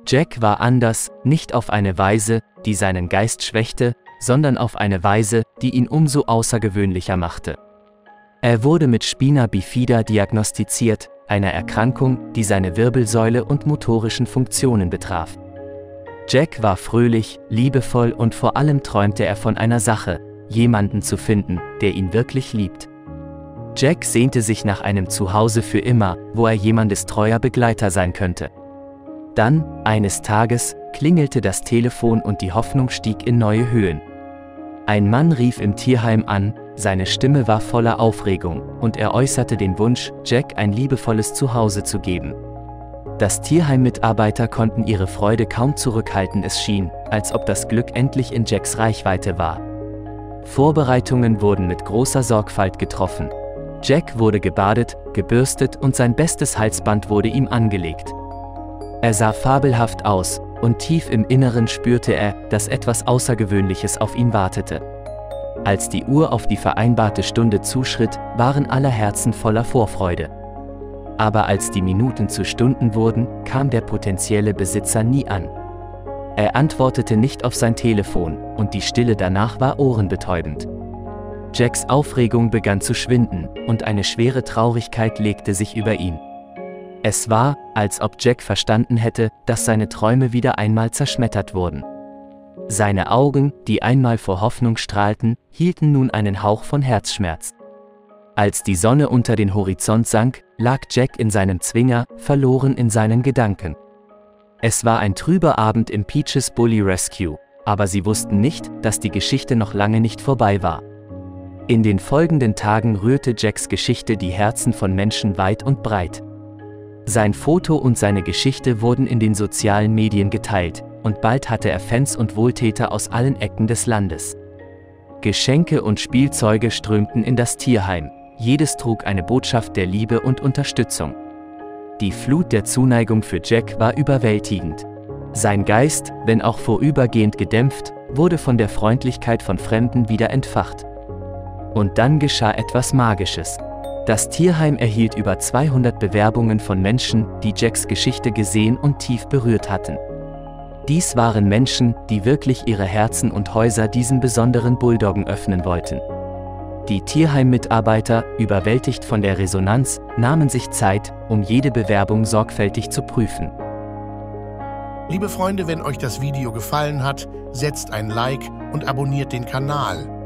Jack war anders, nicht auf eine Weise, die seinen Geist schwächte, sondern auf eine Weise, die ihn umso außergewöhnlicher machte. Er wurde mit Spina bifida diagnostiziert, einer Erkrankung, die seine Wirbelsäule und motorischen Funktionen betraf. Jack war fröhlich, liebevoll und vor allem träumte er von einer Sache, jemanden zu finden, der ihn wirklich liebt. Jack sehnte sich nach einem Zuhause für immer, wo er jemandes treuer Begleiter sein könnte. Dann, eines Tages, klingelte das Telefon und die Hoffnung stieg in neue Höhen. Ein Mann rief im Tierheim an, seine Stimme war voller Aufregung, und er äußerte den Wunsch, Jack ein liebevolles Zuhause zu geben. Das Tierheim-Mitarbeiter konnten ihre Freude kaum zurückhalten, es schien, als ob das Glück endlich in Jacks Reichweite war. Vorbereitungen wurden mit großer Sorgfalt getroffen. Jack wurde gebadet, gebürstet und sein bestes Halsband wurde ihm angelegt. Er sah fabelhaft aus, und tief im Inneren spürte er, dass etwas Außergewöhnliches auf ihn wartete. Als die Uhr auf die vereinbarte Stunde zuschritt, waren aller Herzen voller Vorfreude. Aber als die Minuten zu Stunden wurden, kam der potenzielle Besitzer nie an. Er antwortete nicht auf sein Telefon, und die Stille danach war ohrenbetäubend. Jacks Aufregung begann zu schwinden, und eine schwere Traurigkeit legte sich über ihn. Es war, als ob Jack verstanden hätte, dass seine Träume wieder einmal zerschmettert wurden. Seine Augen, die einmal vor Hoffnung strahlten, hielten nun einen Hauch von Herzschmerz. Als die Sonne unter den Horizont sank, lag Jack in seinem Zwinger, verloren in seinen Gedanken. Es war ein trüber Abend im Peaches Bully Rescue, aber sie wussten nicht, dass die Geschichte noch lange nicht vorbei war. In den folgenden Tagen rührte Jacks Geschichte die Herzen von Menschen weit und breit. Sein Foto und seine Geschichte wurden in den sozialen Medien geteilt, und bald hatte er Fans und Wohltäter aus allen Ecken des Landes. Geschenke und Spielzeuge strömten in das Tierheim, jedes trug eine Botschaft der Liebe und Unterstützung. Die Flut der Zuneigung für Jack war überwältigend. Sein Geist, wenn auch vorübergehend gedämpft, wurde von der Freundlichkeit von Fremden wieder entfacht. Und dann geschah etwas Magisches. Das Tierheim erhielt über 200 Bewerbungen von Menschen, die Jacks Geschichte gesehen und tief berührt hatten. Dies waren Menschen, die wirklich ihre Herzen und Häuser diesem besonderen Bulldoggen öffnen wollten. Die Tierheim-Mitarbeiter, überwältigt von der Resonanz, nahmen sich Zeit, um jede Bewerbung sorgfältig zu prüfen. Liebe Freunde, wenn euch das Video gefallen hat, setzt ein Like und abonniert den Kanal.